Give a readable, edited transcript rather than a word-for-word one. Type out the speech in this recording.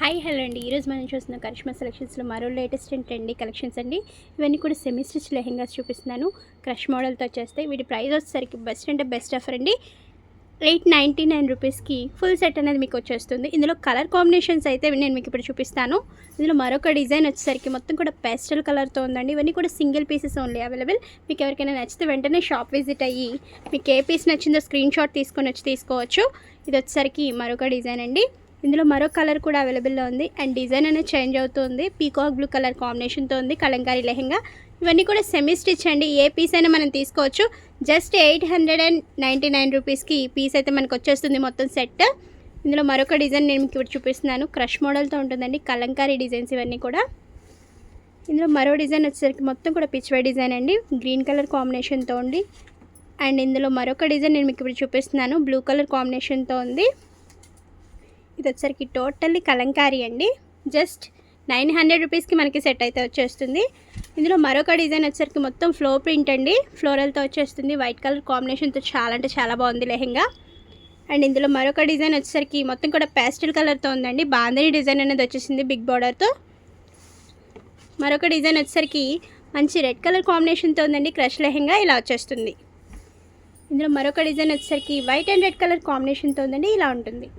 Hi hello అండి. ఈరోజు మనం చూస్తున్న కరిష్మా సెలెక్షన్స్లో మరో లేటెస్ట్ అండ్ ట్రెండీ కలెక్షన్స్ అండి. ఇవన్నీ కూడా సెమీ స్టిచ్ లెహెంగాస్ చూపిస్తున్నాను. క్రష్ మోడల్తో వచ్చేస్తాయి. వీటి ప్రైస్ వచ్చేసరికి బెస్ట్ అంటే బెస్ట్ ఆఫర్ అండి. 899 రూపీస్కి ఫుల్ సెట్ అనేది మీకు వచ్చేస్తుంది. ఇందులో కలర్ కాంబినేషన్స్ అయితే నేను మీకు ఇప్పుడు చూపిస్తాను. ఇందులో మరొక డిజైన్ వచ్చేసరికి మొత్తం కూడా పేస్టల్ కలర్తో ఉందండి. ఇవన్నీ కూడా సింగిల్ పీసెస్ ఓన్లీ అవైలబుల్. మీకు ఎవరికైనా నచ్చితే వెంటనే షాప్ విజిట్ అయ్యి మీకు ఏ పీస్ నచ్చిందో స్క్రీన్ షాట్ తీసుకొని వచ్చి తీసుకోవచ్చు. ఇది వచ్చేసరికి మరొక డిజైన్ అండి. ఇందులో మరో కలర్ కూడా అవైలబుల్లో ఉంది అండ్ డిజైన్ అనేది చేంజ్ అవుతుంది. పీకాక్ బ్లూ కలర్ కాంబినేషన్తో ఉంది కలంకారీ లెహెంగా. ఇవన్నీ కూడా సెమీ స్టిచ్ అండి. ఏ పీస్ అయినా మనం తీసుకోవచ్చు. జస్ట్ 899 రూపీస్కి ఈ పీస్ అయితే మనకు వచ్చేస్తుంది మొత్తం సెట్. ఇందులో మరొక డిజైన్ నేను మీకు ఇప్పుడు చూపిస్తున్నాను. క్రష్ మోడల్తో ఉంటుందండి కలంకారీ డిజైన్స్ ఇవన్నీ కూడా. ఇందులో మరో డిజైన్ వచ్చేసరికి మొత్తం కూడా పిచ్వై డిజైన్ అండి. గ్రీన్ కలర్ కాంబినేషన్తో ఉంది. అండ్ ఇందులో మరొక డిజైన్ నేను మీకు ఇప్పుడు చూపిస్తున్నాను. బ్లూ కలర్ కాంబినేషన్తో ఉంది. ఇది వచ్చేసరికి టోటల్లీ కలంకారీ అండి. జస్ట్ 900 రూపీస్కి మనకి సెట్ అయితే వచ్చేస్తుంది. ఇందులో మరొక డిజైన్ వచ్చేసరికి మొత్తం ఫ్లో ప్రింట్ అండి. ఫ్లోరల్తో వచ్చేస్తుంది. వైట్ కలర్ కాంబినేషన్తో చాలా అంటే చాలా బాగుంది లెహెంగా. అండ్ ఇందులో మరొక డిజైన్ వచ్చేసరికి మొత్తం కూడా పేస్టల్ కలర్తో ఉందండి. బాందని డిజైన్ అనేది వచ్చేసింది బిగ్ బార్డర్తో. మరొక డిజైన్ వచ్చేసరికి మంచి రెడ్ కలర్ కాంబినేషన్తో ఉందండి. క్రష్ లెహెంగా ఇలా వచ్చేస్తుంది. ఇందులో మరొక డిజైన్ వచ్చేసరికి వైట్ అండ్ రెడ్ కలర్ కాంబినేషన్తో ఉందండి. ఇలా ఉంటుంది.